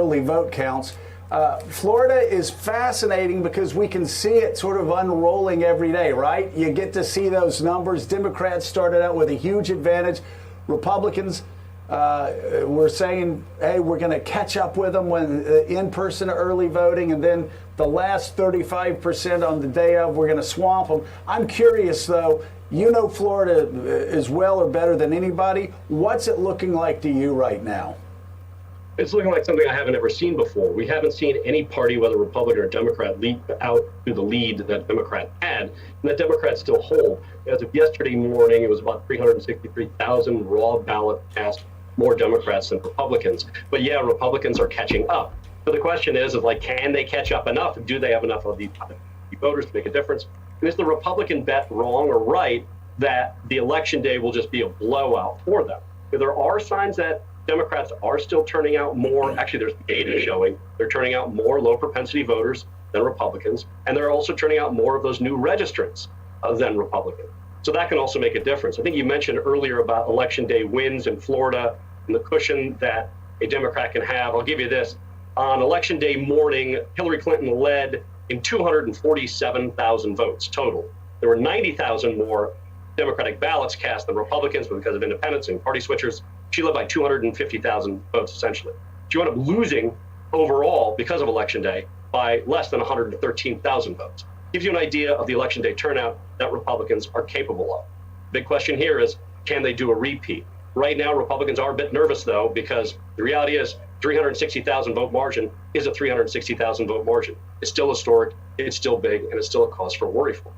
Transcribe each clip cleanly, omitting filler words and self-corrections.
early vote counts. Florida is fascinating because we can see it sort of unrolling every day, right? You get to see those numbers. Democrats started out with a huge advantage. Republicans were saying, hey, we're going to catch up with them when in-person early voting, and then the last 35% on the day of, we're going to swamp them. I'm curious, though, you know Florida as well or better than anybody. What's it looking like to you right now? It's looking like something I haven't ever seen before. We haven't seen any party, whether Republican or Democrat, leap out to the lead that Democrat had, and that Democrats still hold. As of yesterday morning, it was about 363,000 raw ballots cast, more Democrats than Republicans. But yeah, Republicans are catching up. So the question is like, can they catch up enough? Do they have enough of the voters to make a difference? Is the Republican bet wrong or right that the election day will just be a blowout for them? There are signs that Democrats are still turning out more. Actually, there's data showing they're turning out more low propensity voters than Republicans, and they're also turning out more of those new registrants than Republicans. So that can also make a difference. I think you mentioned earlier about election day wins in Florida and the cushion that a Democrat can have. I'll give you this. On election day morning, Hillary Clinton led in 247,000 votes total. There were 90,000 more Democratic ballots cast than Republicans, but because of independents and party switchers, she led by 250,000 votes, essentially. She wound up losing overall, because of Election Day, by less than 113,000 votes. Gives you an idea of the Election Day turnout that Republicans are capable of. Big question here is, can they do a repeat? Right now, Republicans are a bit nervous, though, because the reality is 360,000 vote margin is a 360,000 vote margin. It's still historic, it's still big, and it's still a cause for worry for.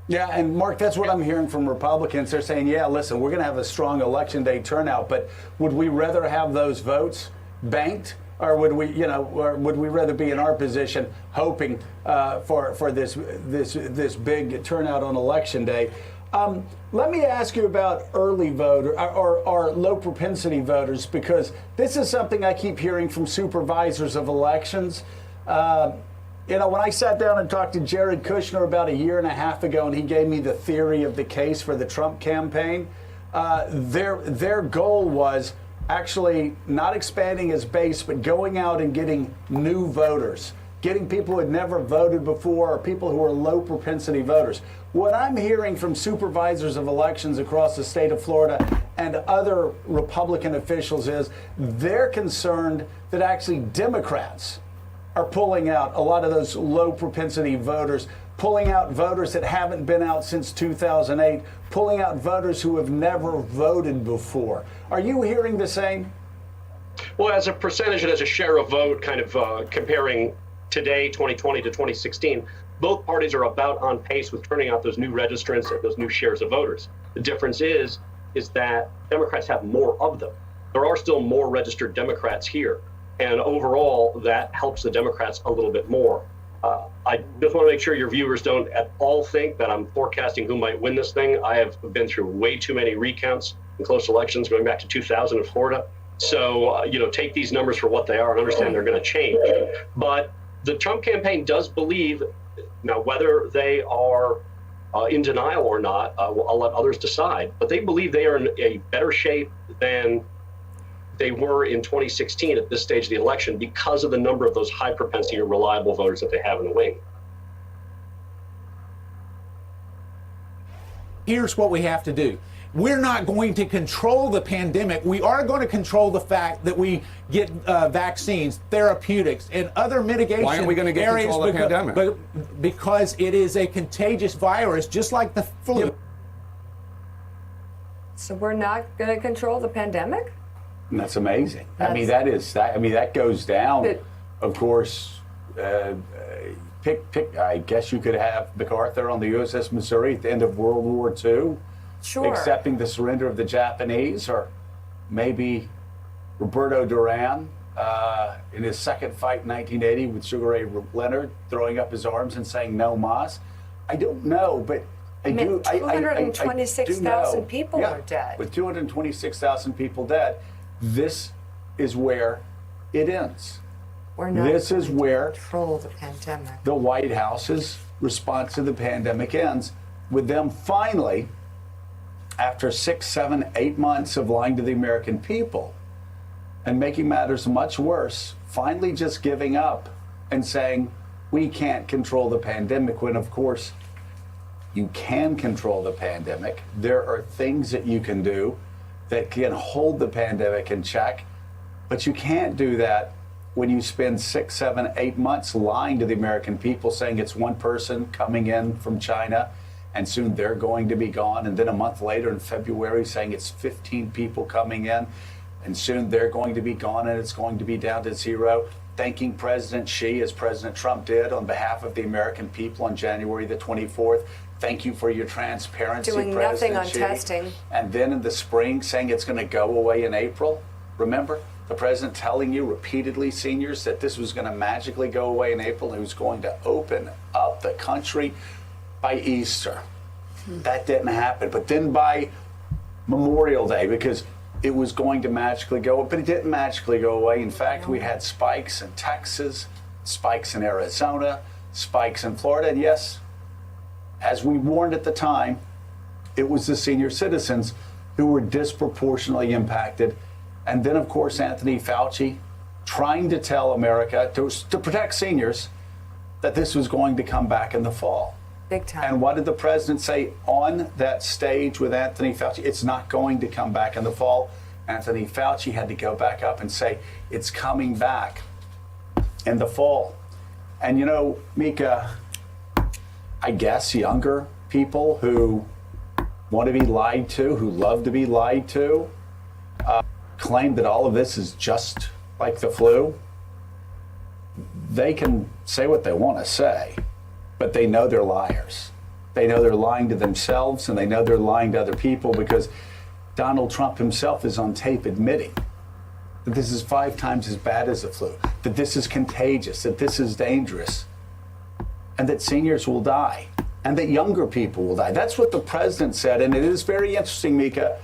Yeah, and Mark, that's what I'm hearing from Republicans. They're saying, yeah, listen, we're going to have a strong election day turnout, but would we rather have those votes banked, or would we, or would we rather be in our position hoping for this big turnout on election day? Let me ask you about early voter or low propensity voters, because this is something I keep hearing from supervisors of elections. When I sat down and talked to Jared Kushner about a year and a half ago, and he gave me the theory of the case for the Trump campaign, their goal was actually not expanding his base, but going out and getting new voters, getting people who had never voted before or people who are low propensity voters. What I'm hearing from supervisors of elections across the state of Florida and other Republican officials is they're concerned that actually Democrats are pulling out a lot of those low propensity voters, pulling out voters that haven't been out since 2008, pulling out voters who have never voted before. Are you hearing the same? Well, as a percentage and as a share of vote, kind of comparing today, 2020 to 2016, both parties are about on pace with turning out those new registrants and those new shares of voters. The difference is that Democrats have more of them. There are still more registered Democrats here. And overall, that helps the Democrats a little bit more. I just want to make sure your viewers don't at all think that I'm forecasting who might win this thing. I have been through way too many recounts in close elections going back to 2000 in Florida. So, take these numbers for what they are and understand they're going to change. But the Trump campaign does believe, now whether they are in denial or not, I'll let others decide, but they believe they are in a better shape than they were in 2016 at this stage of the election because of the number of those high propensity or reliable voters that they have in the wing. Here's what we have to do. We're not going to control the pandemic. We are going to control the fact that we get vaccines, therapeutics, and other mitigation. Why aren't we going to get control of the pandemic? Because it is a contagious virus, just like the flu. So we're not going to control the pandemic? And that's amazing. That goes down. Of course, I guess you could have MacArthur on the USS Missouri at the end of World War II, sure, accepting the surrender of the Japanese, or maybe Roberto Duran in his second fight in 1980 with Sugar Ray Leonard throwing up his arms and saying "No mas." I don't know, but I do. 226,000 people are dead. With 226,000 people dead, this is where it ends. This is where control the pandemic. The White House's response to the pandemic ends, with them finally, after 6, 7, 8 months of lying to the American people and making matters much worse, finally just giving up and saying, we can't control the pandemic, when of course you can control the pandemic. There are things that you can do that can hold the pandemic in check, but you can't do that when you spend 6, 7, 8 months lying to the American people, saying it's one person coming in from China and soon they're going to be gone. And then a month later in February saying it's 15 people coming in and soon they're going to be gone and it's going to be down to 0. Thanking President Xi, as President Trump did, on behalf of the American people on January the 24th. Thank you for your transparency, Doing President nothing on Xi. testing. And then in the spring saying it's going to go away in April. Remember? The president telling you repeatedly, seniors, that this was going to magically go away in April and he was going to open up the country by Easter. That didn't happen. But then by Memorial Day, because it was going to magically go, but it didn't magically go away. In fact, we had spikes in Texas, spikes in Arizona, spikes in Florida. And yes, as we warned at the time, it was the senior citizens who were disproportionately impacted. And then, of course, Anthony Fauci trying to tell America to protect seniors that this was going to come back in the fall. Big time. And what did the president say on that stage with Anthony Fauci? It's not going to come back in the fall. Anthony Fauci had to go back up and say it's coming back in the fall. And you know, Mika, I guess younger people who want to be lied to, who love to be lied to, claim that all of this is just like the flu. They can say what they want to say, but they know they're liars. They know they're lying to themselves and they know they're lying to other people, because Donald Trump himself is on tape admitting that this is 5 times as bad as the flu, that this is contagious, that this is dangerous, and that seniors will die, and that younger people will die. That's what the president said, and it is very interesting, Mika,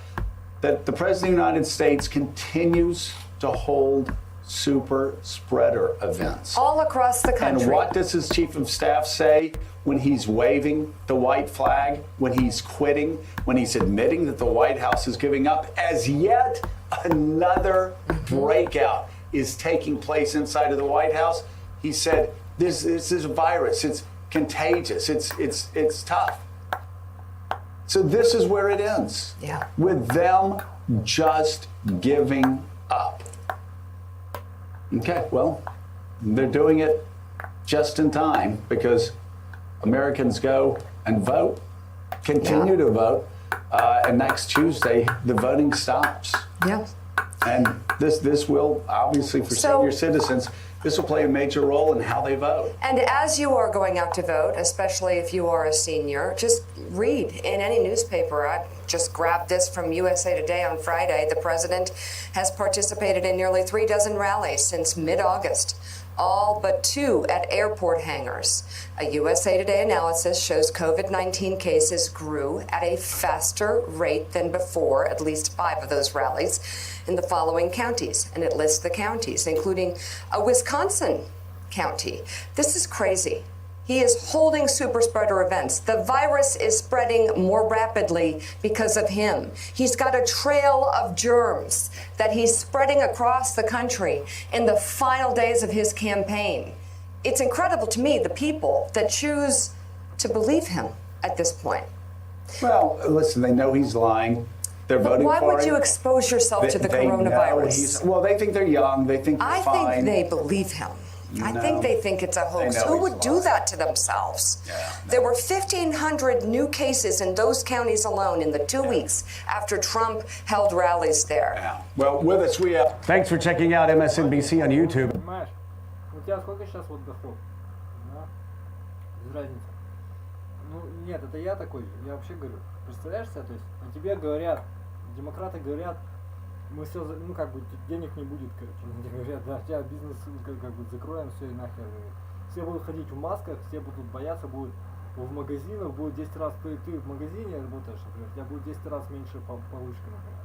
that the President of the United States continues to hold super spreader events. All across the country. And what does his chief of staff say when he's waving the white flag, when he's quitting, when he's admitting that the White House is giving up? As yet another breakout is taking place inside of the White House. He said, this is a virus, it's contagious, it's tough. So this is where it ends. Yeah. With them just giving up. Okay, well, they're doing it just in time, because Americans go and vote, continue to vote, and next Tuesday the voting stops. Yeah. And this will, obviously, for senior citizens, this will play a major role in how they vote. And as you are going out to vote, especially if you are a senior, just read in any newspaper. I just grabbed this from USA Today on Friday. The president has participated in nearly 3 dozen rallies since mid-August, all but 2 at airport hangars. A USA Today analysis shows COVID-19 cases grew at a faster rate than before at least 5 of those rallies in the following counties. And it lists the counties, including a Wisconsin county. This is crazy. He is holding super spreader events. The virus is spreading more rapidly because of him. He's got a trail of germs that he's spreading across the country in the final days of his campaign. It's incredible to me, the people that choose to believe him at this point. Well, listen, they know he's lying. They're voting for him. Why would you expose yourself to the coronavirus? Well, they think they're young. They think they're fine. I think they believe him. I think they think it's a hoax. Who would do that to themselves? Yeah, There were 1,500 new cases in those counties alone in the 2 weeks after Trump held rallies there. Yeah. Well, with us we have. Thanks for checking out MSNBC on YouTube. Понимаешь? У тебя сколько сейчас вот доход? Да? Без разницы. Ну, нет, это я такой, я вообще говорю. Представляешь себе, то есть, о тебе говорят, демократы говорят, мы все, ну, как бы, денег не будет, короче. Они говорят, да, у тебя бизнес, как бы, закроем все и нахер. Все будут ходить в масках, все будут бояться, будут в магазинах, будет 10 раз, ты в магазине работаешь, например, у тебя будет 10 раз меньше получка, например.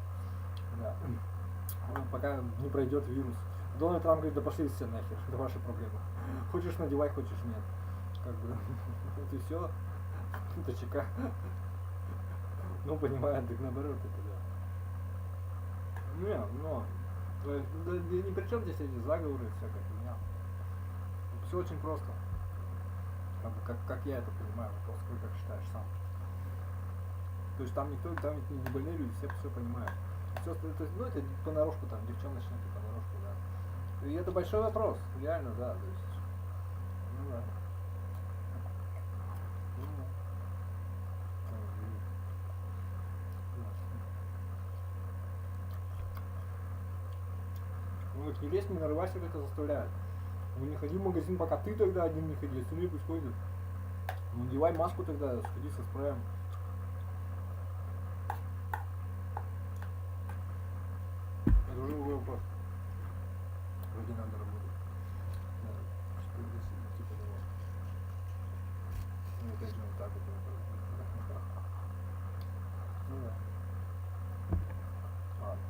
Да. Пока не пройдет вирус. Дональд Трамп говорит, да пошли все нахер, это ваши проблемы. Хочешь надевай, хочешь нет. Как бы, вот и все. Это ЧК. Ну, понимаю, так наоборот это, да. Не, но То есть, ни при чем здесь эти заговоры и всякая фигня. Все очень просто. Как я это понимаю, вопрос, как считаешь сам. То есть там никто, там ведь не больные люди, все понимают. Все, то есть, ну это понарошку там, девчоночники понарошку, да. И это большой вопрос, реально, да. То есть, ну да. Ну, не лезь, не нарывайся, как это заставляют. Ну, не ходи в магазин, пока ты тогда один не ходи, остальные пусть ходят. Ну, надевай маску тогда, сходи со спреем. Это уже другой вопрос. Вроде надо работать. Да, что здесь типа него. Ну, опять же, вот так вот. Ну да. Ладно.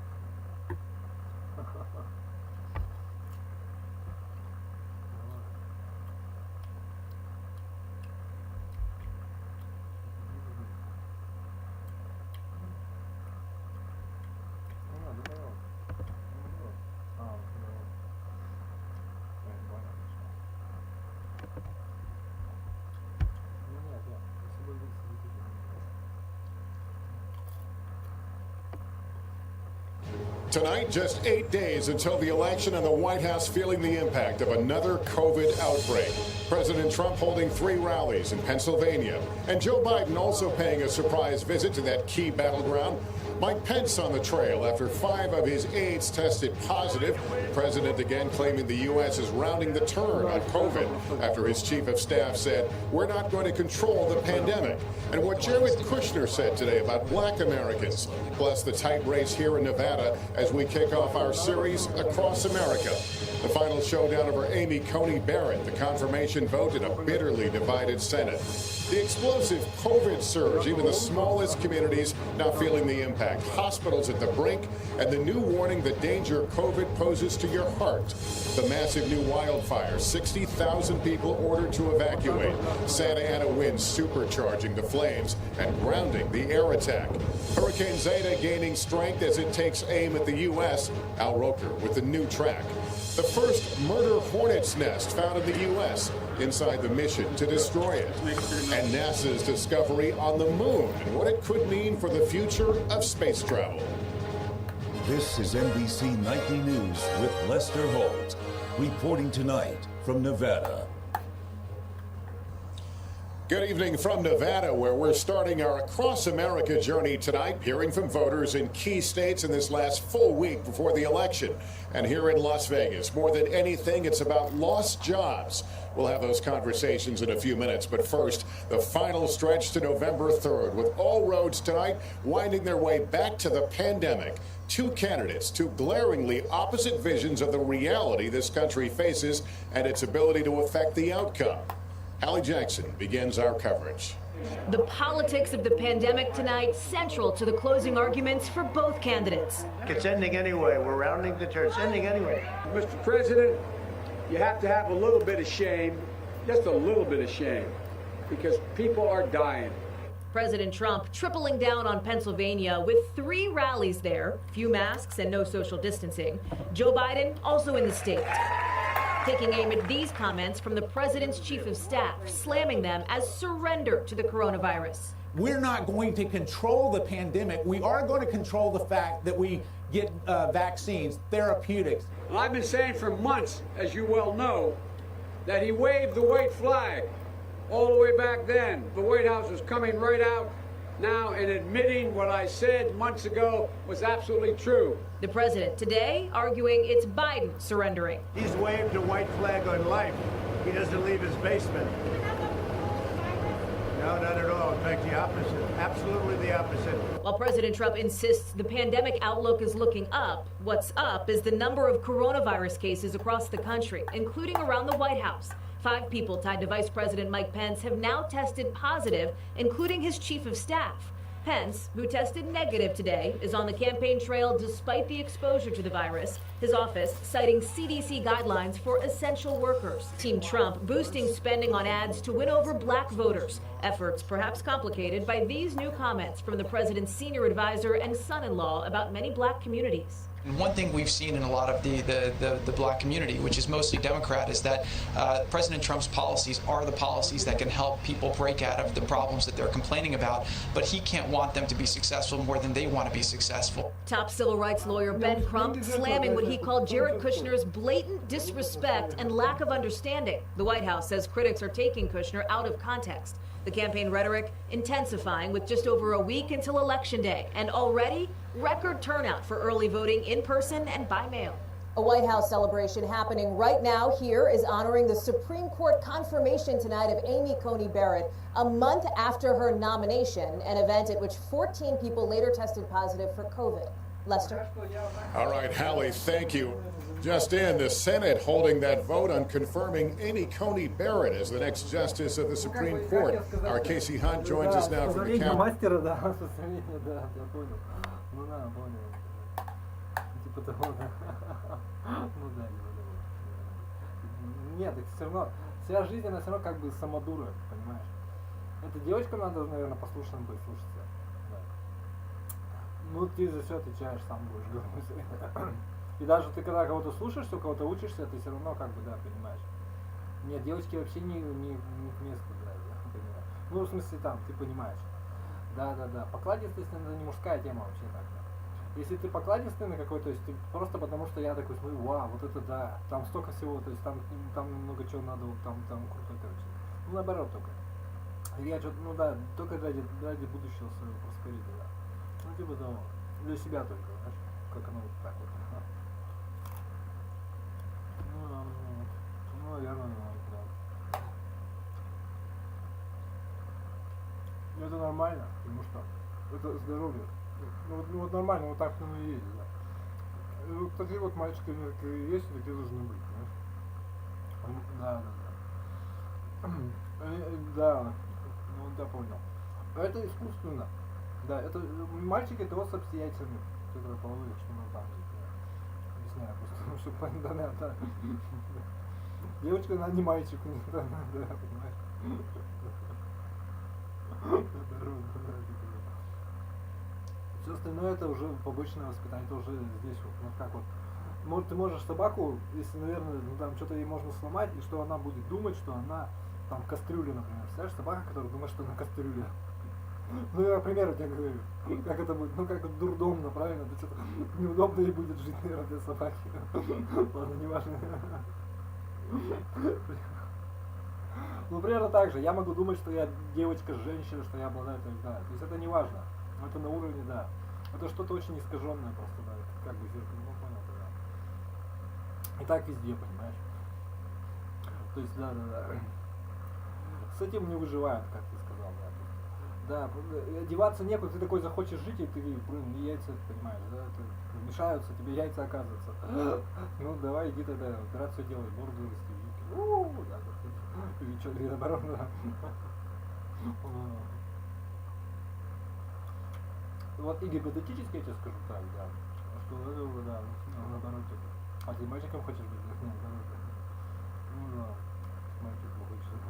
Tonight, just 8 days until the election, and the White House feeling the impact of another COVID outbreak. President Trump holding 3 rallies in Pennsylvania, and Joe Biden also paying a surprise visit to that key battleground. Mike Pence on the trail after 5 of his aides tested positive. The president again claiming the U.S. is rounding the turn on COVID after his chief of staff said, we're not going to control the pandemic. And what Jared Kushner said today about black Americans, plus the tight race here in Nevada as we kick off our series Across America. The final showdown over Amy Coney Barrett, the confirmation vote in a bitterly divided Senate. The explosive COVID surge, even the smallest communities now feeling the impact. Hospitals at the brink, and the new warning the danger COVID poses to your heart. The massive new wildfires, 60,000 people ordered to evacuate. Santa Ana winds supercharging the flames and grounding the air attack. Hurricane Zeta gaining strength as it takes aim at the U.S. Al Roker with the new track. The first murder hornet's nest found in the U.S. inside the mission to destroy it. And NASA's discovery on the moon and what it could mean for the future of space travel. This is NBC Nightly News with Lester Holt, reporting tonight from Nevada. Good evening from Nevada, where we're starting our Across America journey tonight, hearing from voters in key states in this last full week before the election. And here in Las Vegas, more than anything, it's about lost jobs. We'll have those conversations in a few minutes. But first, the final stretch to November 3rd, with all roads tonight winding their way back to the pandemic. 2 candidates, 2 glaringly opposite visions of the reality this country faces and its ability to affect the outcome. Hallie Jackson begins our coverage. The politics of the pandemic tonight central to the closing arguments for both candidates. It's ending anyway. We're rounding the turn. It's ending anyway. Mr. President, you have to have a little bit of shame, just a little bit of shame, because people are dying. President Trump tripling down on Pennsylvania with 3 rallies there, few masks and no social distancing. Joe Biden also in the state, taking aim at these comments from the president's chief of staff, slamming them as surrender to the coronavirus. We're not going to control the pandemic. We are going to control the fact that we get vaccines, therapeutics. Well, I've been saying for months, as you well know, that he waved the white flag all the way back then. The White House is coming right out now and admitting what I said months ago was absolutely true. The president today arguing it's Biden surrendering. He's waved a white flag on life. He doesn't leave his basement. No, not at all. In fact, the opposite. Absolutely the opposite. While President Trump insists the pandemic outlook is looking up, what's up is the number of coronavirus cases across the country, including around the White House. 5 people tied to Vice President Mike Pence have now tested positive, including his chief of staff. Pence, who tested negative today, is on the campaign trail despite the exposure to the virus. His office citing CDC guidelines for essential workers. Team Trump boosting spending on ads to win over black voters. Efforts perhaps complicated by these new comments from the president's senior advisor and son-in-law about many black communities. One thing we've seen in a lot of the black community, which is mostly Democrat, is that President Trump's policies are the policies that can help people break out of the problems that they're complaining about, but he can't want them to be successful more than they want to be successful. Top civil rights lawyer Ben Crump slamming what he called Jared Kushner's blatant disrespect and lack of understanding. The White House says critics are taking Kushner out of context. The campaign rhetoric intensifying with just over a week until Election Day, and already record turnout for early voting in person and by mail. A White House celebration happening right now here is honoring the Supreme Court confirmation tonight of Amy Coney Barrett, a month after her nomination, an event at which 14 people later tested positive for COVID. Lester? All right, Hallie, thank you. Just in, the Senate holding that vote on confirming Amy Coney Barrett as the next justice of the Supreme Court. Our Casey Hunt joins us now from the Capitol. Нет, так все равно, вся жизнь, она все равно как бы самодура, понимаешь? Эта девочка, она должна, наверное, послушным быть, слушаться. Да. Ну, ты за все отвечаешь, сам будешь говорить. И даже ты когда кого-то слушаешь, у кого-то учишься, ты все равно как бы, да, понимаешь. Нет, девочки вообще не к месту, да, понимаешь. Ну, в смысле, там, ты понимаешь. Да. Покладистость, это не мужская тема вообще так. Если ты покладистый на какой-то, то есть ты просто потому, что я такой смотрю, вау, вот это да, там столько всего, то есть там много чего надо, там круто, короче. Ну, наоборот только. Я что-то, ну да, только ради будущего своего проскорить, да. Ну, типа того. Для себя только, знаешь, как оно вот так вот. Ну, наверное, да. Ну, это нормально, потому что это здоровье. Ну вот нормально, вот так оно и есть, да. Вот такие вот мальчики есть, такие должны быть, понимаешь? Да, ну да, понял. Это искусственно. Да, это мальчики это вот с обстоятельными, которые половые, что мы там объясняю просто, чтобы понятно, да. Девочка, она не мальчик, да, понимаешь? Все остальное это уже побочное воспитание, это уже здесь вот как вот. Может, ты можешь собаку, если, наверное, ну, там что-то ей можно сломать, и что она будет думать, что она там кастрюля, например. Представляешь, собака, которая думает, что она кастрюля. Ну, я, например, я говорю, как это будет, ну, как дурдомно, правильно? Это что-то неудобно ей будет жить, наверное, для собаки. Ладно, неважно. Ну, примерно так же. Я могу думать, что я девочка, женщина, что я обладаю, да. То есть это не важно. Это на уровне, да. Это что-то очень искаженное просто, да. Как бы зеркало, ну, понял, да. И так везде, понимаешь? То есть, да. С этим не выживают, как ты сказал, да. Да, одеваться некуда, ты такой захочешь жить, и ты, блин, яйца, понимаешь, да, мешаются, тебе яйца оказываются. Ну, давай, иди тогда, операцию делай, бороду вырасти, да, или что, или наоборот, да. Вот и гипотетически я тебе скажу так, да, что это уже, да, наоборот, а ты мальчиком хочешь быть? Нет, наоборот, ну да, мальчиком хочешь быть,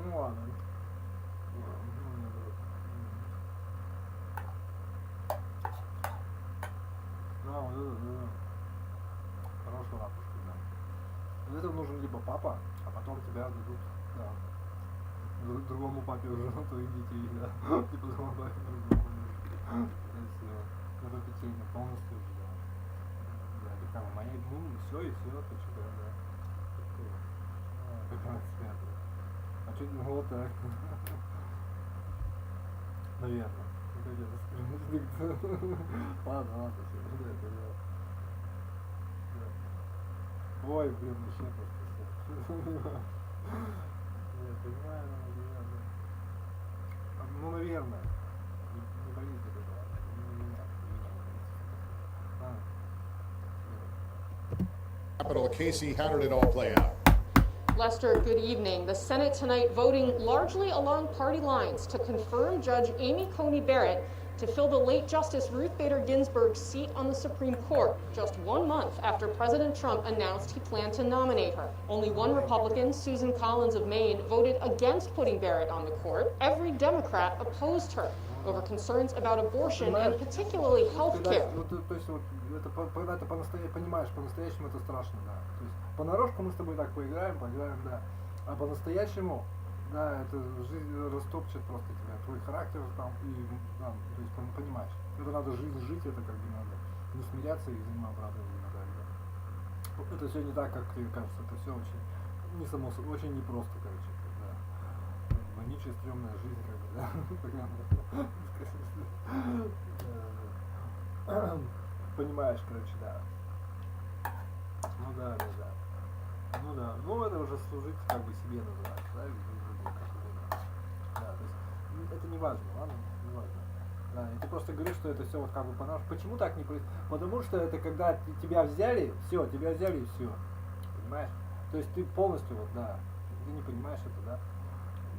ну ладно. Да, вот это, да. Хорошая лапушка, да. Для этого нужен либо папа, а потом тебя дадут, да. Другому папе уже, твоих детей, да. Типа другому папе, другому папе. Это питание полностью уже, да. Да, это там моя, ну, все и все, ты что, да. Как она свято. А что, ну вот так. Наверное. Ладно, все. Ой, блин, вообще просто. Я понимаю, ну, наверное. Не боюсь этого. Capital, Casey, how did it all play out? Lester, good evening. The Senate tonight voting largely along party lines to confirm Judge Amy Coney Barrett to fill the late Justice Ruth Bader Ginsburg's seat on the Supreme Court, just 1 month after President Trump announced he planned to nominate her. Only one Republican, Susan Collins of Maine, voted against putting Barrett on the court. Every Democrat opposed her. over concerns about abortion and particularly health care. То есть вот это когда ты понимаешь, по-настоящему это страшно, да. То есть понарошку мы с тобой так поиграем, да. А по-настоящему, да, это жизнь растопчет просто тебя, твой характер там, и да, то есть понимаешь. Это надо жизнь жить, это как бы надо не смиряться и взаимообразовать иногда. Это все не так, как тебе кажется, это все очень не само собой, очень непросто, короче, да. Вонючая, стрёмная жизнь, как бы, да. Понимаешь, короче, да. Ну да. Ну это уже служить как бы себе называется, да, да, то есть это не важно, ладно, не важно. Да, я тебе просто говорю, что это все вот как бы по-нашему. Почему так не происходит? Потому что это когда тебя взяли, все, тебя взяли и все. Понимаешь? То есть ты полностью вот, да, ты не понимаешь это, да?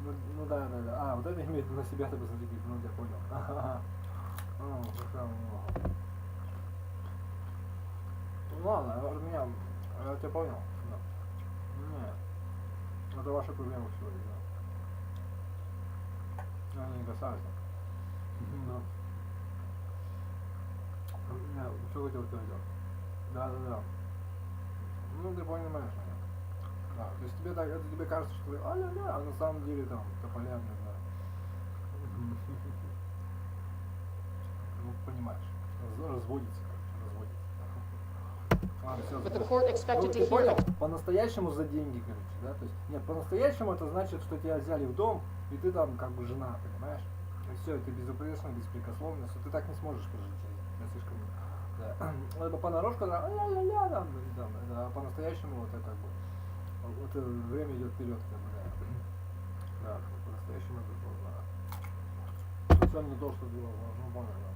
Ну да. А, вот это имеет на себя, ты посмотри, ну я понял. Ну ладно, я тебя понял. Да. Нет. Это ваша проблема сегодня, да. Они не касаются. Что хотел сказать? Да. Ну ты понимаешь меня. Да, то есть тебе кажется, что а на самом деле там тополя, не знаю. Ну понимаешь. Разводится. But the court expected to hear it. По-настоящему за деньги, короче, да? То есть, нет, по-настоящему это значит, что тебя взяли в дом, и ты там как бы жена, понимаешь? И все, это безупречно, беспрекословно, что ты так не сможешь прожить жизнь. Это слишком, да. Либо понарошку, да, а по-настоящему вот это как бы, вот время идет вперед, как бы, да. Да, по-настоящему это сложно. Совсем не то, что было, ну понял, да.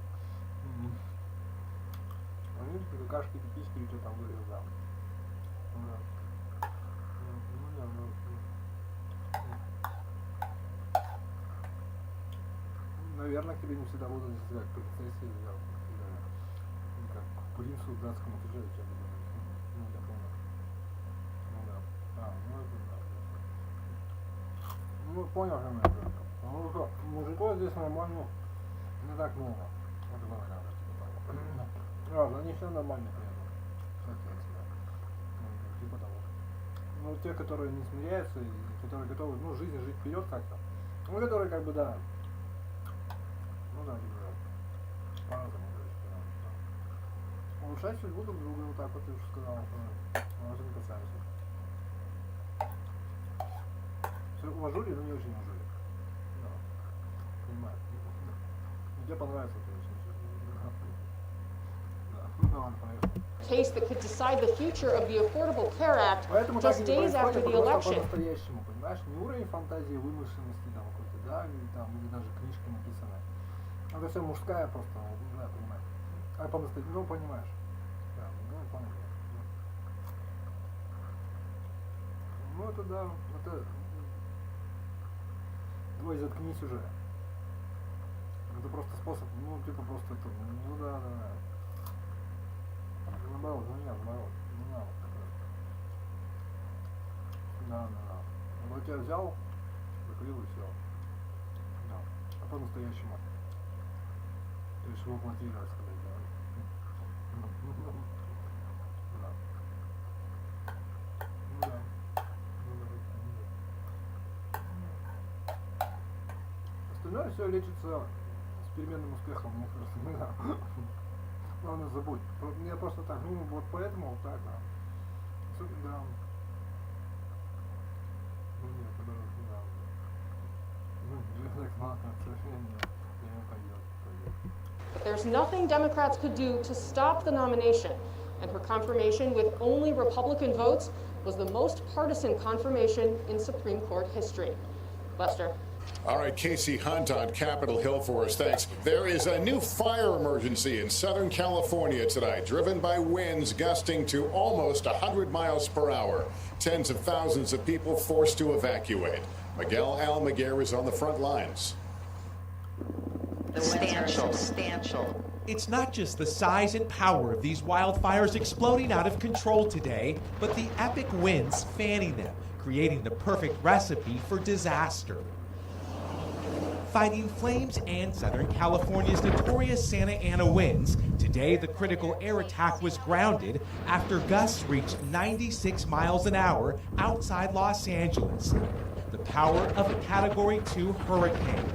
Они какашки, пиписьки, или что там говорил, да. Наверное, к тебе не всегда будут как принцессе или как принцу датскому тоже зачем. Ну да, понял. Ну да. Ну понял, что это. Ну что, мужиков здесь нормально. Не так много. Вот и надо. Они все нормально приедут. Типа того. Ну, те, которые не смиряются, и которые готовы, ну, жизнь жить вперед как-то. Ну, которые как бы, да. Ну да, типа, по-разному, короче, да. Улучшать судьбу друг друга, вот так вот ты уже сказал, что нас не касается. Все уважули, но не очень уважули. Да. Понимаю. Тебе понравится, конечно. Case that could decide the future of the Affordable Care Act just days after the election. По-настоящему, понимаешь, не уровень фантазии, вымышленности там какой-то, да, или даже книжка написанная. Это все мужская просто, да, понимаешь. А по-настоящему, ну, понимаешь. Да, ну, понял. Ну, это да, это... Ой, заткнись уже. Это просто способ, ну, типа просто это, ну, да. Наоборот, наоборот. Да. Вот тебя взял, закрыл и все. Да. А по-настоящему. То есть воплотили, так сказать, да. Остальное все лечится с переменным успехом, мне кажется. Главное, забудь. Я просто так, ну вот поэтому вот так, да. Да. Ну нет, But there's nothing Democrats could do to stop the nomination, and her confirmation with only Republican votes was the most partisan confirmation in Supreme Court history. Lester. All right, Casey Hunt on Capitol Hill for us. Thanks. There is a new fire emergency in Southern California tonight, driven by winds gusting to almost 100 miles per hour. Tens of thousands of people forced to evacuate. Miguel Almaguer is on the front lines. Substantial. It's not just the size and power of these wildfires exploding out of control today, but the epic winds fanning them, creating the perfect recipe for disaster. fighting flames and Southern California's notorious Santa Ana winds, today the critical air attack was grounded after gusts reached 96 miles an hour outside Los Angeles. The power of a Category 2 hurricane.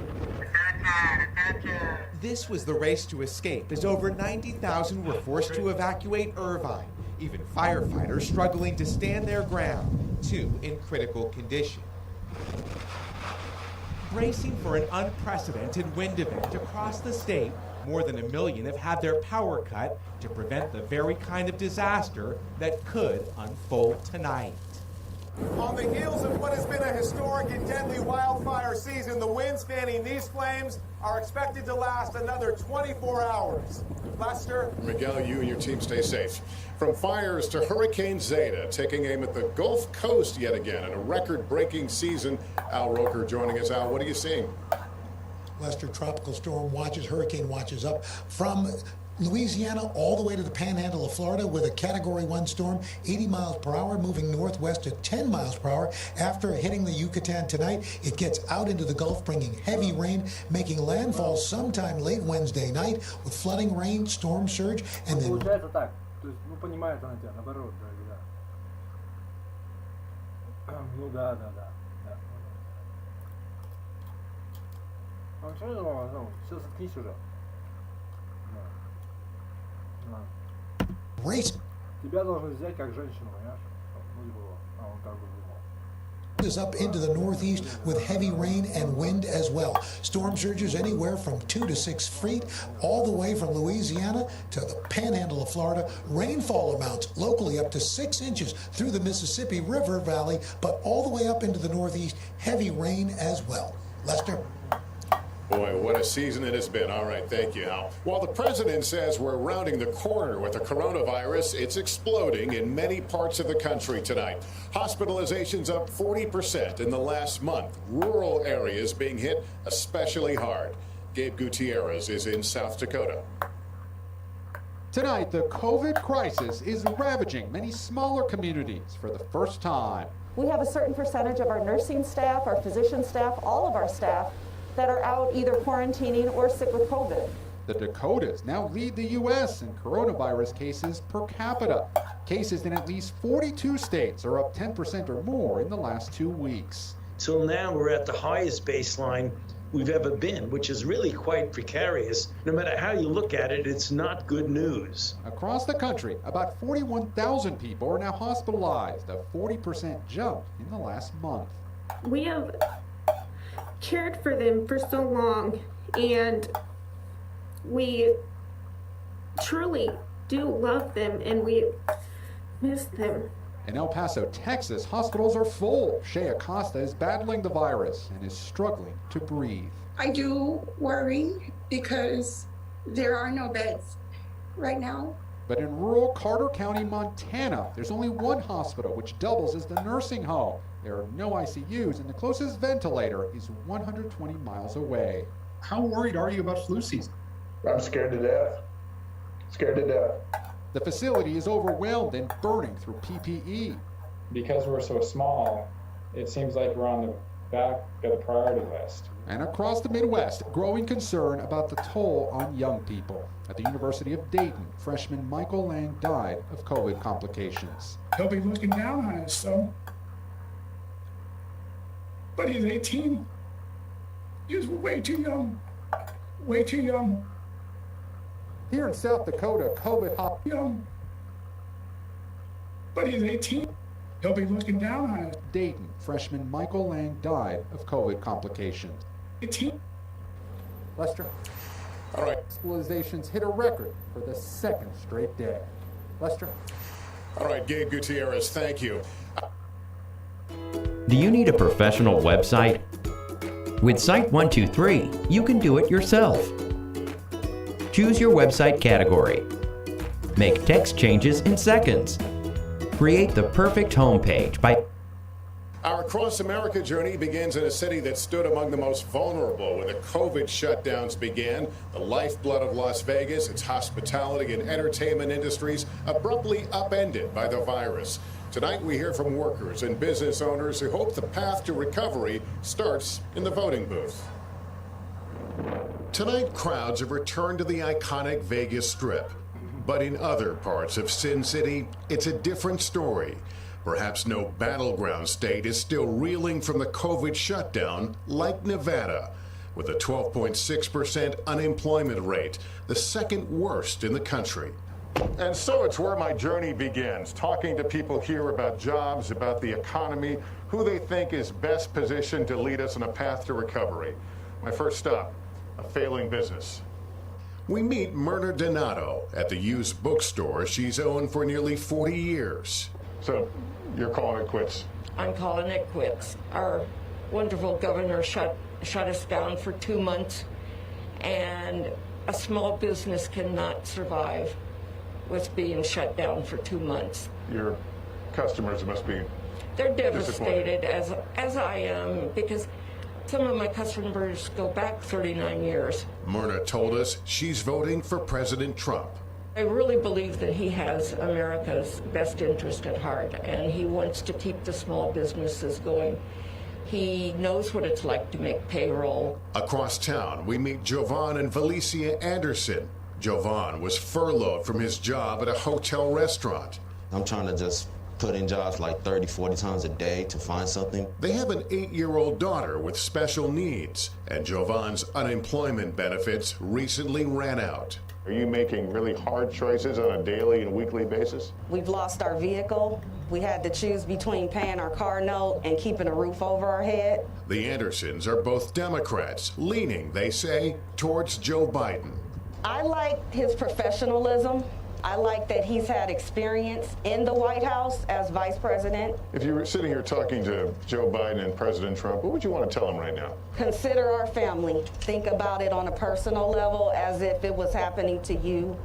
This was the race to escape as over 90,000 were forced to evacuate Irvine, even firefighters struggling to stand their ground, two in critical condition. Bracing for an unprecedented wind event across the state, more than 1 million have had their power cut to prevent the very kind of disaster that could unfold tonight. On the heels of what has been a historic and deadly wildfire season, the winds fanning these flames are expected to last another 24 hours. Lester? Miguel, you and your team stay safe. From fires to Hurricane Zeta, taking aim at the Gulf Coast yet again in a record-breaking season. Al Roker joining us. Al, what are you seeing? Lester, tropical storm watches, hurricane watches up from Louisiana all the way to the panhandle of Florida with a Category 1 storm, 80 miles per hour, moving northwest at 10 miles per hour. After hitting the Yucatan tonight, it gets out into the Gulf, bringing heavy rain, making landfall sometime late Wednesday night with flooding, rain, storm surge, and then... Получается так. То есть, ну, понимает она тебя, наоборот, да. Ну, да. А что это, ну, все, заткнись уже. Race. Тебя должны взять как женщину, понимаешь? Ну, типа, он так вот думал. Is up into the northeast with heavy rain and wind as well. Storm surges anywhere from 2 to 6 feet, all the way from Louisiana to the panhandle of Florida. Rainfall amounts locally up to 6 inches through the Mississippi River Valley, but all the way up into the northeast, heavy rain as well. Lester? Boy, what a season it has been. All right, thank you, Al. While the president says we're rounding the corner with the coronavirus, it's exploding in many parts of the country tonight. Hospitalizations up 40% in the last month. Rural areas being hit especially hard. Gabe Gutierrez is in South Dakota. Tonight, the COVID crisis is ravaging many smaller communities for the first time. We have a certain percentage of our nursing staff, our physician staff, all of our staff that are out either quarantining or sick with COVID. The Dakotas now lead the U.S. in coronavirus cases per capita. Cases in at least 42 states are up 10% or more in the last 2 weeks. Till now, we're at the highest baseline we've ever been, which is really quite precarious. No matter how you look at it, it's not good news. Across the country, about 41,000 people are now hospitalized, a 40% jump in the last month. We have cared for them for so long, and we truly do love them, and we miss them. In El Paso, Texas, hospitals are full. Shea Acosta is battling the virus and is struggling to breathe. I do worry because there are no beds right now. But in rural Carter County, Montana, there's only one hospital, which doubles as the nursing home. There are no ICUs, and the closest ventilator is 120 miles away. How worried are you about flu season? I'm scared to death. Scared to death. The facility is overwhelmed and burning through PPE. Because we're so small, it seems like we're on the back of the priority list. And across the Midwest, growing concern about the toll on young people. At the University of Dayton, freshman Michael Lang died of COVID complications. He'll be looking down on us, so. But he's 18. He's way too young. Way too young. Here in South Dakota, COVID young. But he's 18. He'll be looking down on us. Dayton, freshman Michael Lang died of COVID complications. 18. Lester? All right. Hospitalizations hit a record for the second straight day. Lester? All right, Gabe Gutierrez, thank you. Do you need a professional website? With Site123, you can do it yourself. Choose your website category. Make text changes in seconds. Create the perfect homepage by... Our Across America journey begins in a city that stood among the most vulnerable when the COVID shutdowns began. The lifeblood of Las Vegas, its hospitality and entertainment industries abruptly upended by the virus. Tonight we hear from workers and business owners who hope the path to recovery starts in the voting booth. Tonight, crowds have returned to the iconic Vegas Strip. But in other parts of Sin City, it's a different story. Perhaps no battleground state is still reeling from the COVID shutdown like Nevada, with a 12.6% unemployment rate, the second worst in the country. And so it's where my journey begins, talking to people here about jobs, about the economy, who they think is best positioned to lead us on a path to recovery. My first stop, a failing business. We meet Myrna Donato at the used bookstore she's owned for nearly 40 years. So you're calling it quits? I'm calling it quits. Our wonderful governor shut us down for 2 months, and a small business cannot survive with being shut down for 2 months. Your customers must be They're devastated, as I am, because some of my customers go back 39 years. Myrna told us she's voting for President Trump. I really believe that he has America's best interest at heart, and he wants to keep the small businesses going. He knows what it's like to make payroll. Across town, we meet Jovan and Valicia Anderson. Jovan was furloughed from his job at a hotel restaurant. I'm trying to just put in jobs like 30, 40 times a day to find something. They have an 8-year-old daughter with special needs, and Jovan's unemployment benefits recently ran out. Are you making really hard choices on a daily and weekly basis? We've lost our vehicle. We had to choose between paying our car note and keeping a roof over our head. The Andersons are both Democrats, leaning, they say, towards Joe Biden. I like his professionalism. I like that he's had experience in the White House as vice president. If you were sitting here talking to Joe Biden and President Trump, what would you want to tell them right now? Consider our family. Think about it on a personal level as if it was happening to you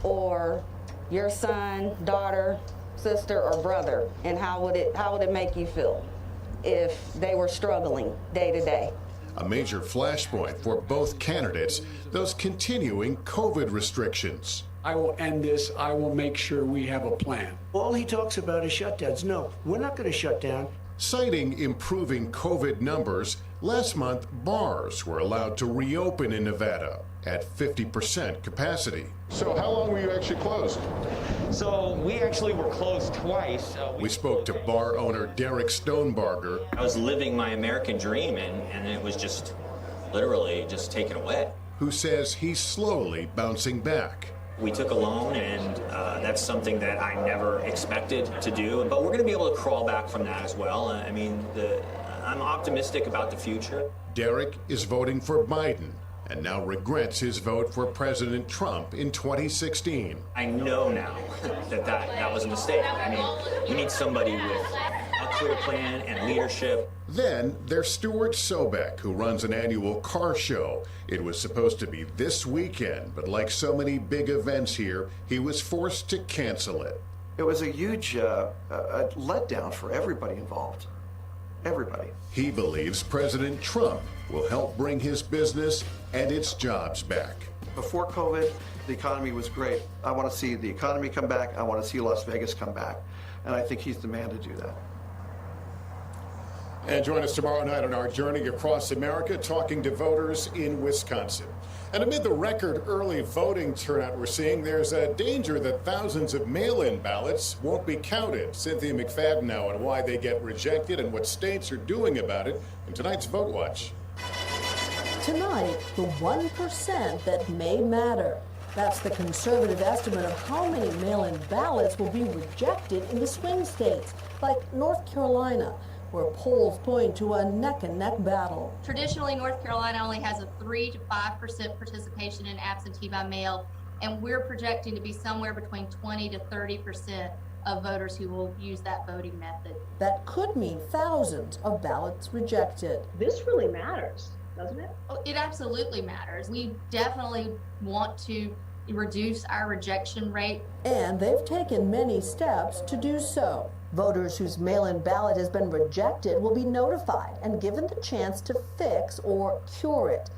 or your son, daughter, sister, or brother. And how would it make you feel if they were struggling day to day? A major flashpoint for both candidates, those continuing COVID restrictions. I will end this. I will make sure we have a plan. All he talks about is shutdowns. No, we're not going to shut down. Citing improving COVID numbers, last month bars were allowed to reopen in Nevada at 50% capacity. So how long were you actually closed? So we actually were closed twice. We spoke to bar owner Derek Stonebarger. I was living my American dream, and it was just literally just taken away. Who says he's slowly bouncing back. We took a loan, and that's something that I never expected to do. But we're going to be able to crawl back from that as well. I mean, I'm optimistic about the future. Derek is voting for Biden and now regrets his vote for President Trump in 2016. I know now that was a mistake. I mean, we need somebody with a clear plan and leadership. Then there's Stuart Sobek, who runs an annual car show. It was supposed to be this weekend, but like so many big events here, he was forced to cancel it. It was a huge letdown for everybody involved. Everybody. He believes President Trump will help bring his business and its jobs back. Before COVID, the economy was great. I want to see the economy come back. I want to see Las Vegas come back. And I think he's the man to do that. And join us tomorrow night on our journey across America, talking to voters in Wisconsin. And amid the record early voting turnout we're seeing, there's a danger that thousands of mail-in ballots won't be counted. Cynthia McFadden now on why they get rejected and what states are doing about it in tonight's Vote Watch. Tonight, the 1% that may matter. That's the conservative estimate of how many mail-in ballots will be rejected in the swing states, like North Carolina, where polls point to a neck-and-neck battle. Traditionally, North Carolina only has a 3 to 5% participation in absentee by mail, and we're projecting to be somewhere between 20 to 30% of voters who will use that voting method. That could mean thousands of ballots rejected. This really matters, doesn't it? Oh, it absolutely matters. We definitely want to reduce our rejection rate. And they've taken many steps to do so. Voters whose mail-in ballot has been rejected will be notified and given the chance to fix or cure it.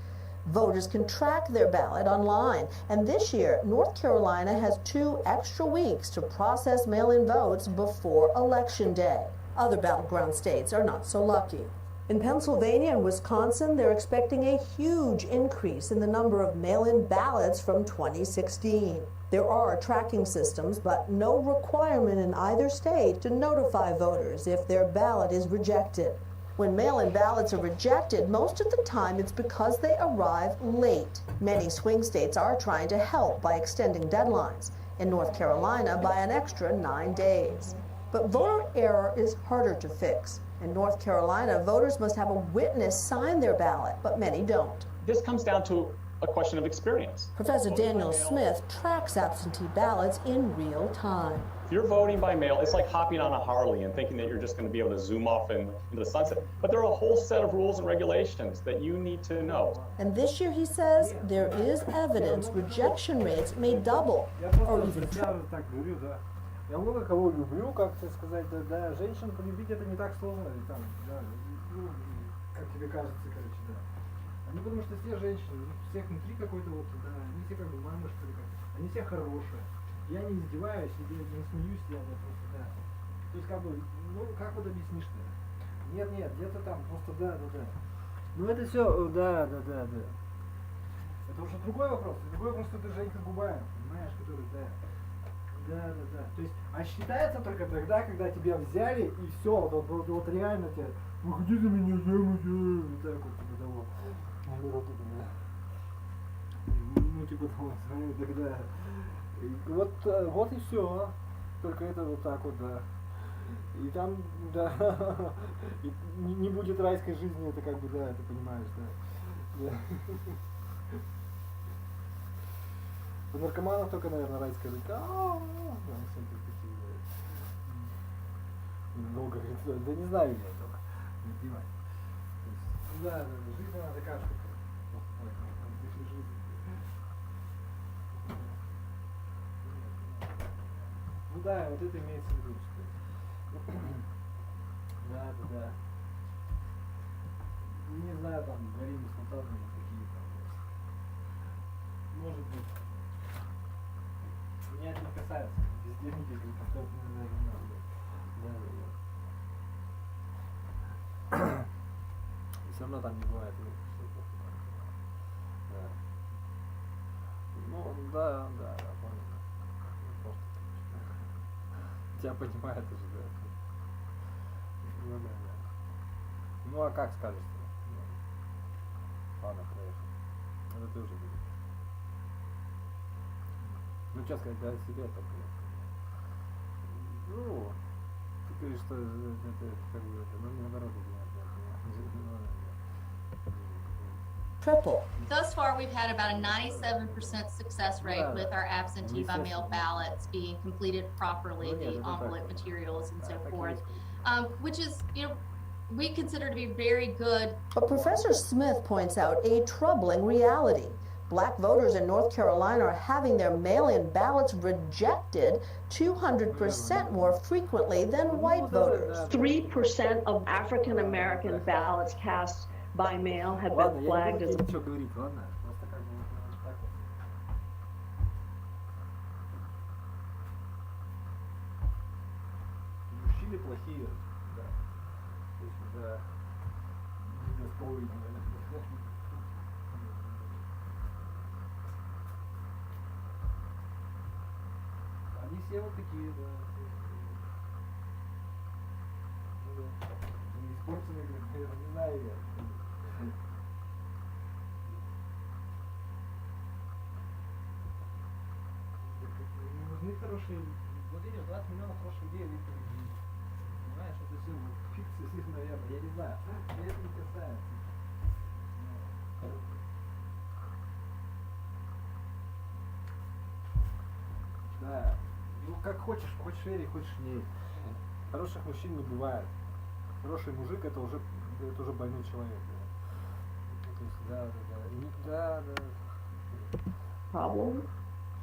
Voters can track their ballot online, and this year, North Carolina has 2 extra weeks to process mail-in votes before Election Day. Other battleground states are not so lucky. In Pennsylvania and Wisconsin, they're expecting a huge increase in the number of mail-in ballots from 2016. There are tracking systems, but no requirement in either state to notify voters if their ballot is rejected. When mail-in ballots are rejected, most of the time it's because they arrive late. Many swing states are trying to help by extending deadlines. In North Carolina, by an extra 9 days. But voter error is harder to fix. In North Carolina, voters must have a witness sign their ballot, but many don't. This comes down to a question of experience. Professor Daniel Smith tracks absentee ballots in real time. If you're voting by mail, it's like hopping on a Harley and thinking that you're just going to be able to zoom off into the sunset. But there are a whole set of rules and regulations that you need to know. And this year, he says, there is evidence rejection rates may double or even triple. Я много кого люблю, как-то сказать, да, женщин полюбить это не так сложно, там, да, ну, как тебе кажется, короче, да. Они потому что все женщины, всех внутри какой-то вот, да, они все как бы мамы, что ли, они все хорошие. Я не издеваюсь, я не смеюсь, я просто, да. То есть как бы, ну, как вот объяснишь-то? Нет, где-то там, просто да. Ну это все, да. Это уже другой вопрос. Другой вопрос, что это Женька Губаев, понимаешь, который, да. Да. То есть, а считается только тогда, когда тебя взяли и все, вот реально тебя, выходи за меня, вот так вот, типа того. Ну, типа того, тогда. Вот и все. Только это вот так вот, да. И там, да, и не будет райской жизни, это как бы, да, ты понимаешь, да. У наркоманов только, наверное, райская жизнь. Много, да не знаю я только. Не понимаю. Да, жизнь она такая штука. Ну да, вот это имеется в виду, что да. Не знаю, там, говорим с фантазмами какие там. Может быть. Меня это не касается. Везде не вижу, как-то не надо. Да. И все равно там не бывает. Да. Ну, да, понял. Просто. Тебя понимает уже, да. Ну, да. Ну, а как скажешь-то? Ладно, проехал. Это ты уже будешь. Ну, что сказать, о себе только. Ну, ты говоришь, что это как бы, ну, наоборот, Triple. Thus far, we've had about a 97% success rate with our absentee by mail ballots being completed properly, the envelope materials and so forth, which is, we consider to be very good. But Professor Smith points out a troubling reality. Black voters in North Carolina are having their mail-in ballots rejected 200% more frequently than white voters. 3% of African American ballots cast by mail have been flagged as Мужчины плохие, да. То есть, да. Они все вот такие, да. Не испорченные, не знаю я. Нужны хорошие, вот видишь, 20 миллионов хороших идей, понимаешь, это все фикция, наверное, я не знаю. Меня это не касается. Да. Ну как хочешь верь, хочешь не верь. Хороших мужчин не бывает. Хороший мужик это уже больной человек. Да. То есть, да. Problem?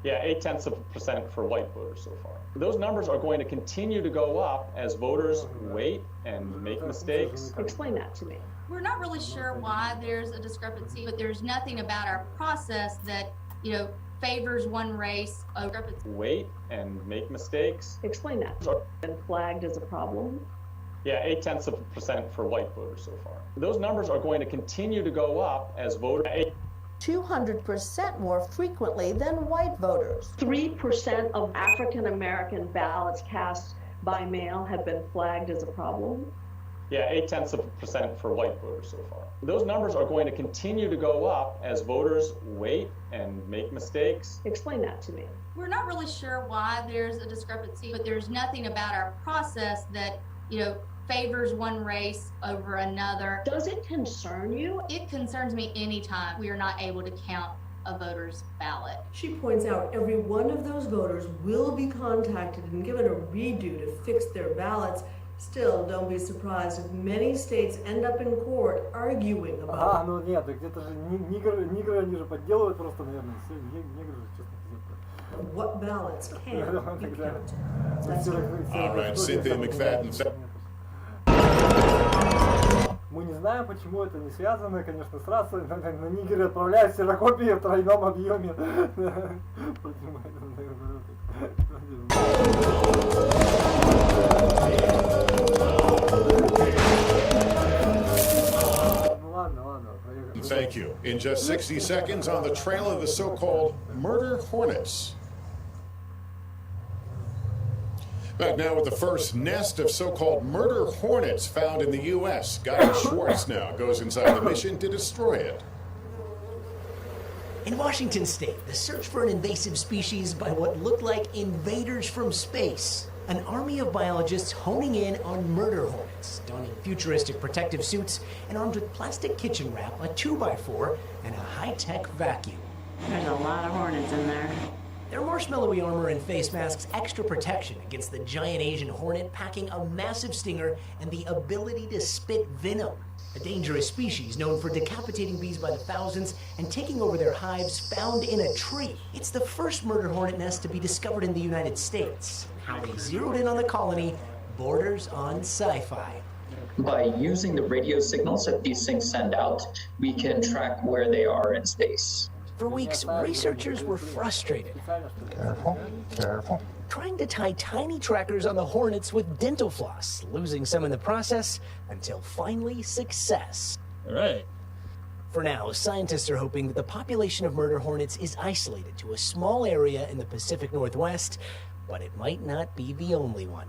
Yeah, 0.8% for white voters so far. Those numbers are going to continue to go up as voters wait and make mistakes. Explain that to me. We're not really sure why there's a discrepancy, but there's nothing about our process that, favors one race over. Wait and make mistakes. Explain that. Been flagged as a problem. Yeah, 0.8% for white voters so far. Those numbers are going to continue to go up as voters. 200% more frequently than white voters. 3% of African American ballots cast by mail have been flagged as a problem. Yeah, 0.8% for white voters so far. Those numbers are going to continue to go up as voters wait and make mistakes. Explain that to me. We're not really sure why there's a discrepancy, but there's nothing about our process that, favors one race over another. Does it concern you? It concerns me anytime we are not able to count a voter's ballot. She points out every one of those voters will be contacted and given a redo to fix their ballots. Still, don't be surprised if many states end up in court arguing about ну нет, где-то же негры они же подделывают просто, наверное, все негры же, честно говоря. What ballots can be counted. All right, Cynthia McFadden. Мы не знаем, почему это не связано, конечно, с расой. На нигеры отправляют ксерокопии в тройном объеме. Thank you. In just 60 seconds, on the trail of the so-called murder hornets. Back now with the first nest of so-called murder hornets found in the U.S. Guy Schwartz now goes inside the mission to destroy it. In Washington state, the search for an invasive species by what looked like invaders from space. An army of biologists honing in on murder hornets, donning futuristic protective suits and armed with plastic kitchen wrap, a 2x4, and a high-tech vacuum. There's a lot of hornets in there. Their marshmallowy armor and face masks extra protection against the giant Asian hornet packing a massive stinger and the ability to spit venom. A dangerous species known for decapitating bees by the thousands and taking over their hives found in a tree. It's the first murder hornet nest to be discovered in the United States. How they zeroed in on the colony borders on sci-fi. By using the radio signals that these things send out, we can track where they are in space. For weeks, researchers were frustrated. Careful. Trying to tie tiny trackers on the hornets with dental floss, losing some in the process, until finally success. All right. For now, scientists are hoping that the population of murder hornets is isolated to a small area in the Pacific Northwest, but it might not be the only one.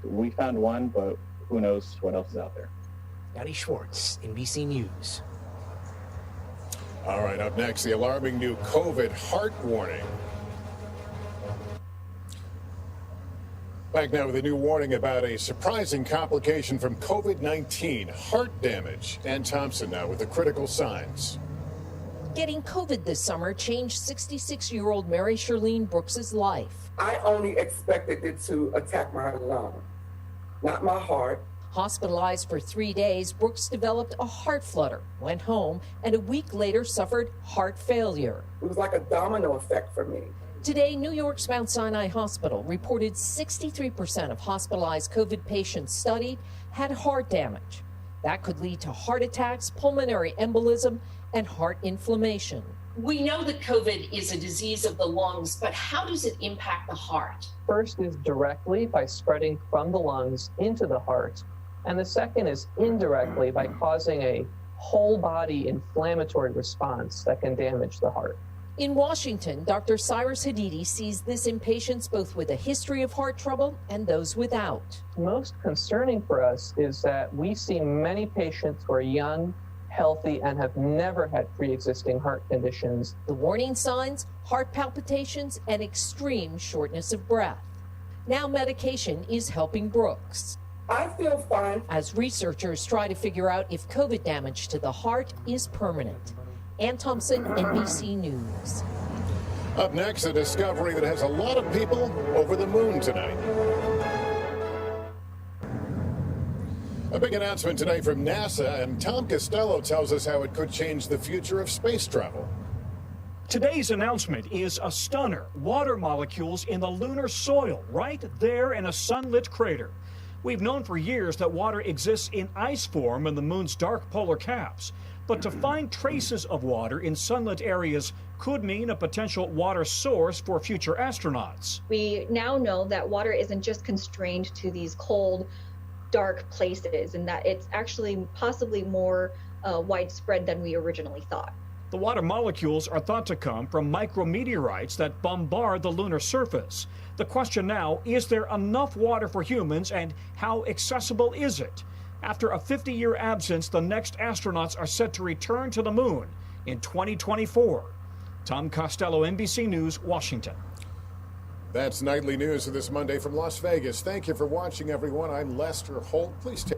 We found one, but who knows what else is out there. Gary Schwartz, NBC News. All right, up next, the alarming new COVID heart warning. Back now with a new warning about a surprising complication from COVID-19, heart damage. Ann Thompson now with the critical signs. Getting COVID this summer changed 66-year-old Mary Charlene Brooks's life. I only expected it to attack my lung, not my heart. Hospitalized for 3 days, Brooks developed a heart flutter, went home, and a week later suffered heart failure. It was like a domino effect for me. Today, New York's Mount Sinai Hospital reported 63% of hospitalized COVID patients studied had heart damage. That could lead to heart attacks, pulmonary embolism, and heart inflammation. We know that COVID is a disease of the lungs, but how does it impact the heart? First is directly by spreading from the lungs into the heart. And the second is indirectly by causing a whole body inflammatory response that can damage the heart. In Washington, Dr. Cyrus Hadidi sees this in patients both with a history of heart trouble and those without. Most concerning for us is that we see many patients who are young, healthy, and have never had pre-existing heart conditions. The warning signs, heart palpitations, and extreme shortness of breath. Now medication is helping Brooks. I feel fine. As researchers try to figure out if COVID damage to the heart is permanent. Ann Thompson, NBC News. Up next, a discovery that has a lot of people over the moon tonight. A big announcement today from NASA, and Tom Costello tells us how it could change the future of space travel. Today's announcement is a stunner. Water molecules in the lunar soil, right there in a sunlit crater. We've known for years that water exists in ice form in the moon's dark polar caps. But to find traces of water in sunlit areas could mean a potential water source for future astronauts. We now know that water isn't just constrained to these cold, dark places, and that it's actually possibly more widespread than we originally thought. The water molecules are thought to come from micrometeorites that bombard the lunar surface. The question now, is there enough water for humans, and how accessible is it? After a 50-year absence, the next astronauts are set to return to the moon in 2024. Tom Costello, NBC News, Washington. That's Nightly News of this Monday from Las Vegas. Thank you for watching, everyone. I'm Lester Holt. Please take...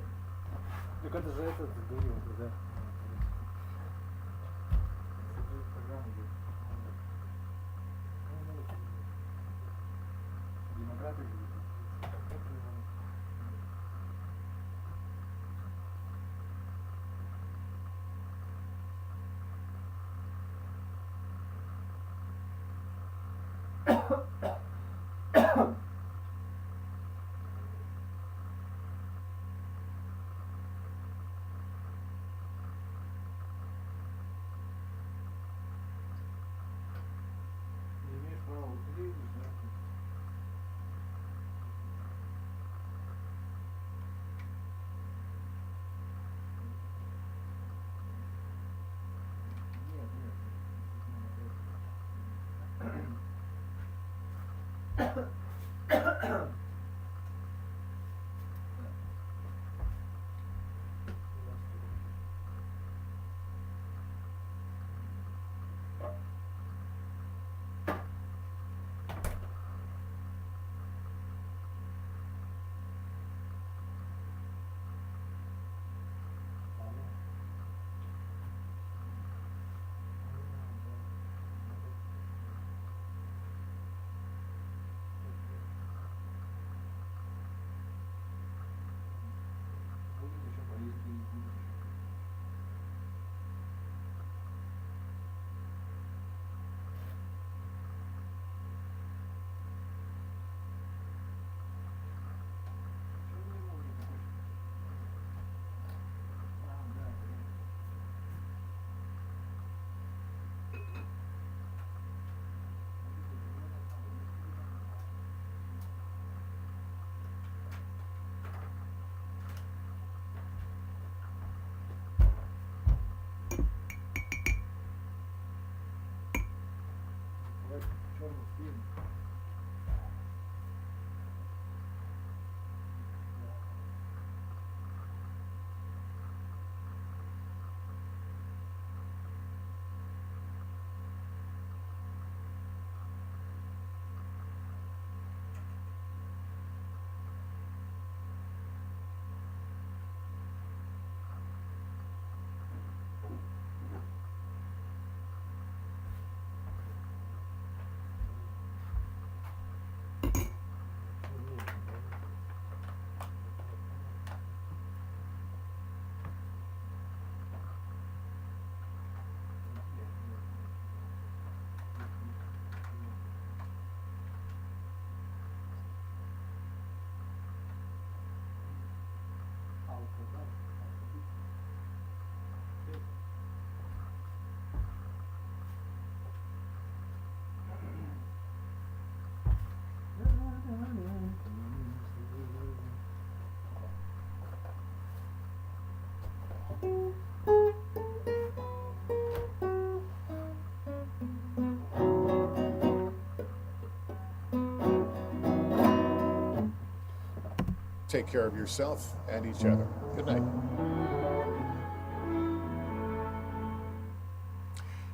Take care of yourself and each other. Good night.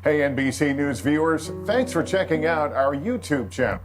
Hey, NBC News viewers, thanks for checking out our YouTube channel.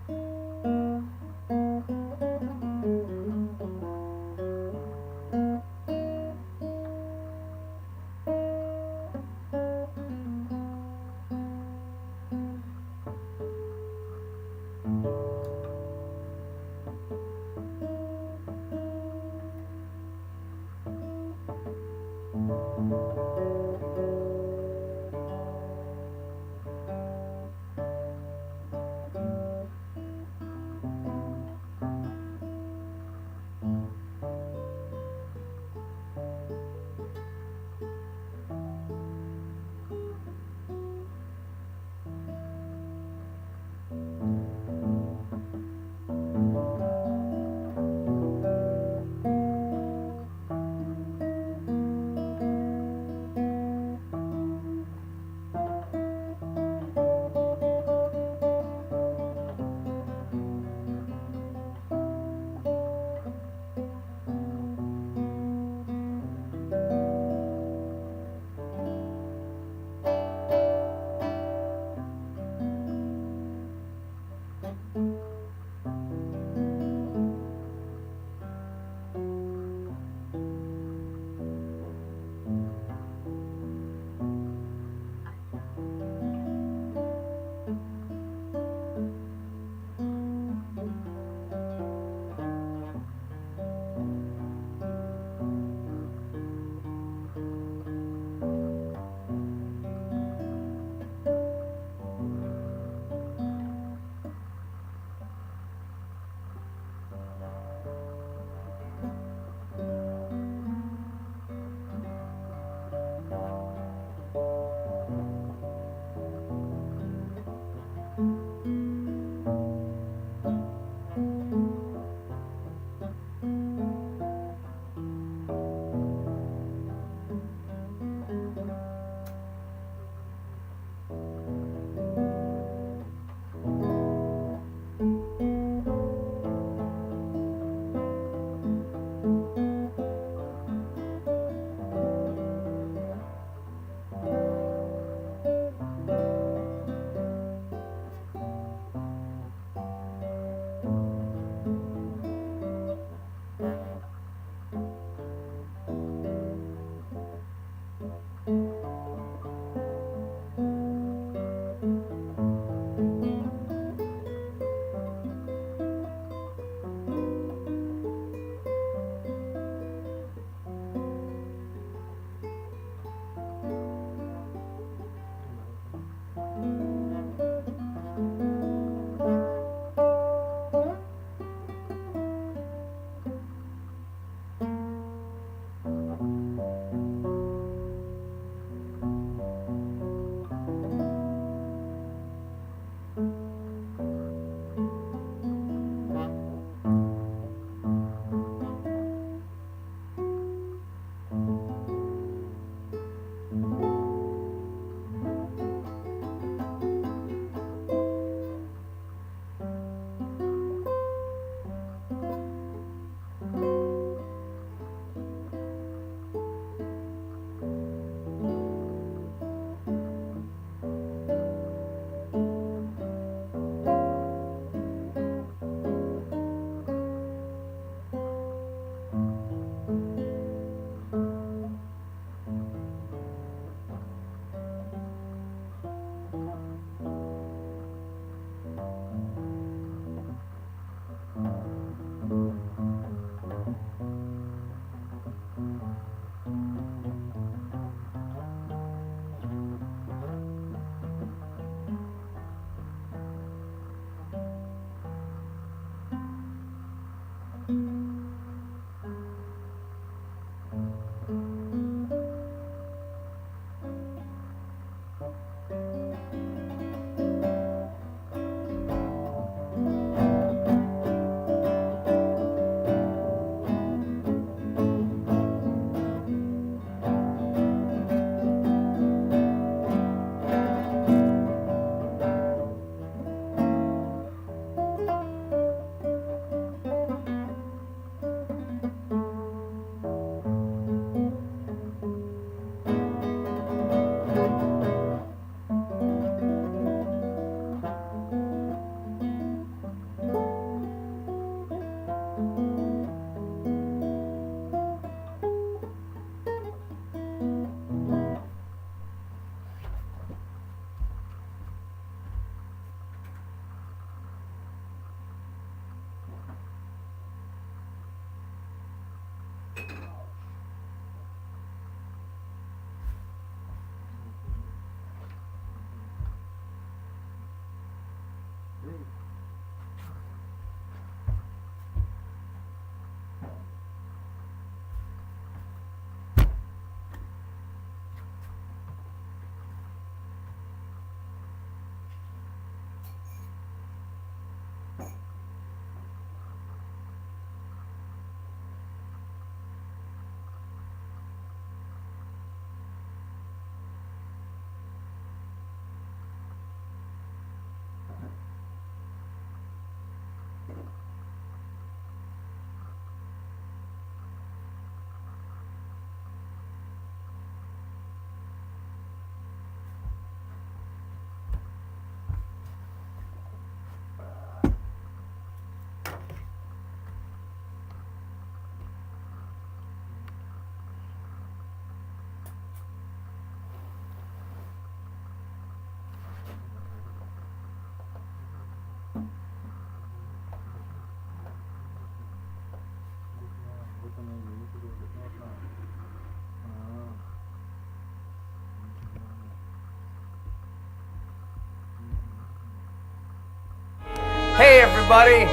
Hey everybody,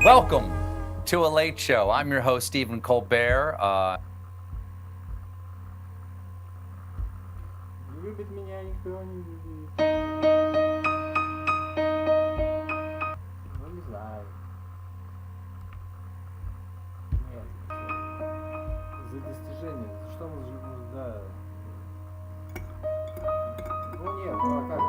welcome to A Late Show. I'm your host, Stephen Colbert. Любит меня никто не любит. Ну не знаю. Нет. За достижение. Что мы же, да. Ну нет, ну а как?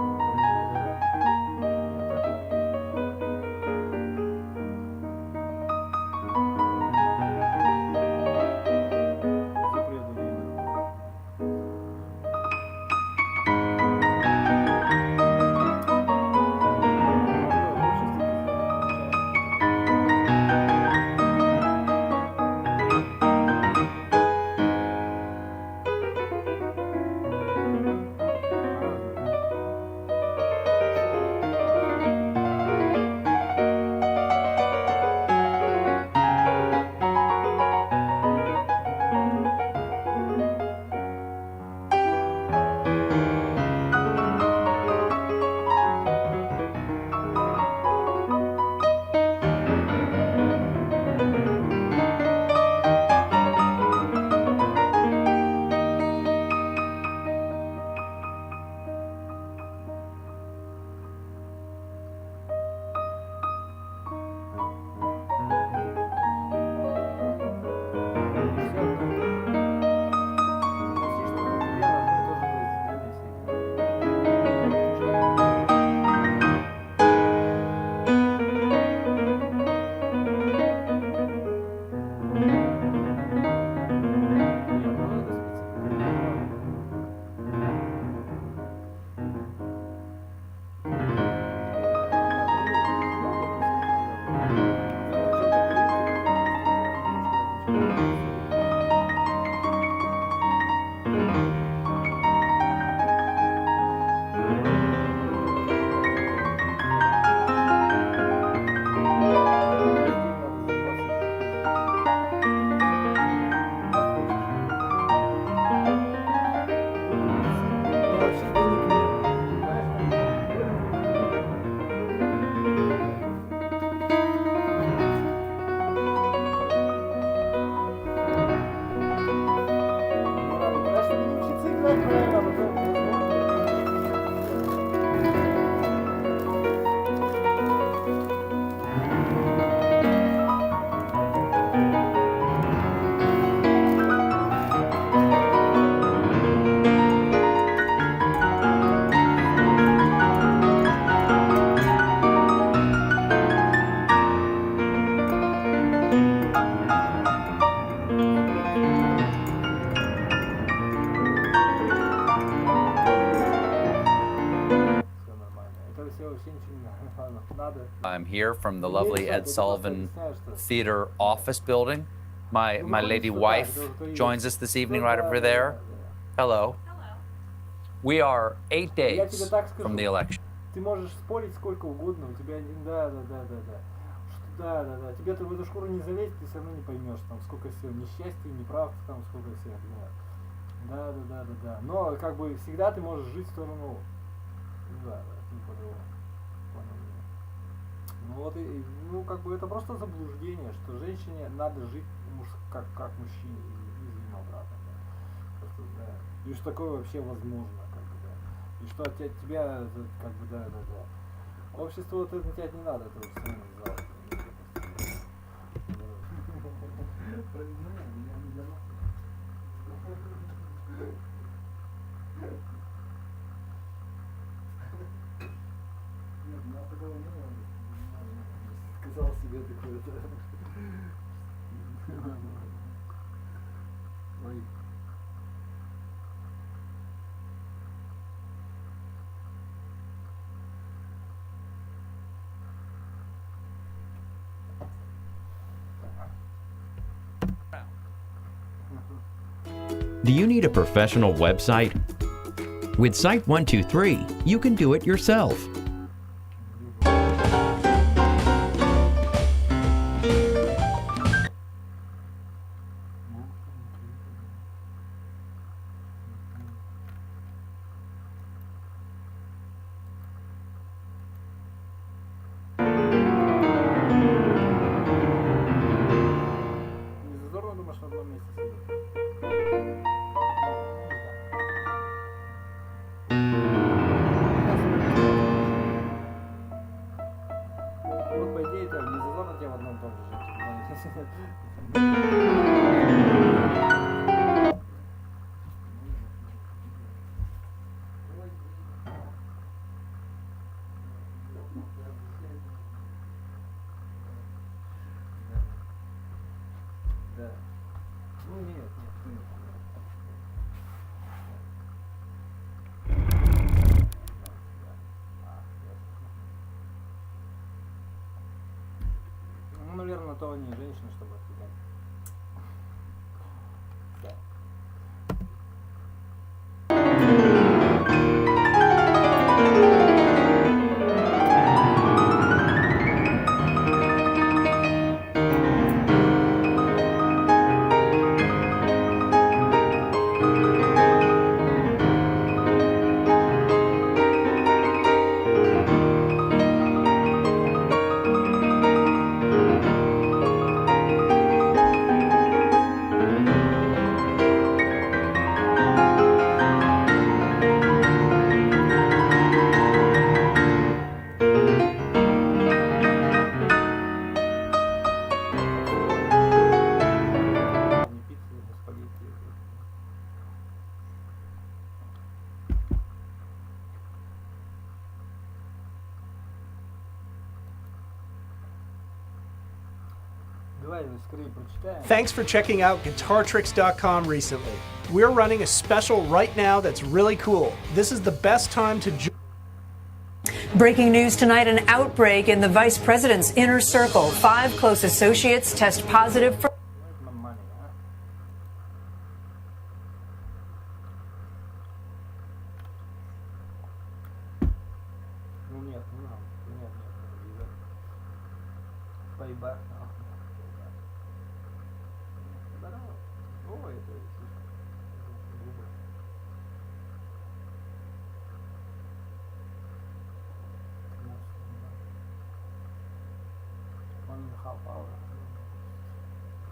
I'm here from the lovely Ed Sullivan Theater office building. My lady wife joins us this evening right over there. Hello. We are 8 days from the election. Ты можешь спорить сколько угодно, у тебя да. Тебе ты в эту шкуру не залезть, ты все равно не поймешь, там сколько всего несчастья, неправд, там сколько всех, да. Но как бы всегда ты можешь жить в сторону, не по-другому. Ну вот и, как бы это просто заблуждение, что женщине надо жить как мужчине, и обратно, да. Просто, да. И что такое вообще возможно, как бы, да. И что от тебя, как бы, да. Общество вот это на тебя не надо, это все равно не зал. Сказал себе такое-то. Ой. Do you need a professional website? With Site123, you can do it yourself. думаешь, на одном месте сидит. Вот, по идее, это не зазорно тебе в одном и том же жить. Да. Ну нет, нет. Ну, наверное, на то они и женщины, чтобы отвлекать. Да. Thanks for checking out GuitarTricks.com recently. We're running a special right now that's really cool. This is the best time to join. Breaking news tonight, an outbreak in the vice president's inner circle. 5 close associates test positive for Half hour.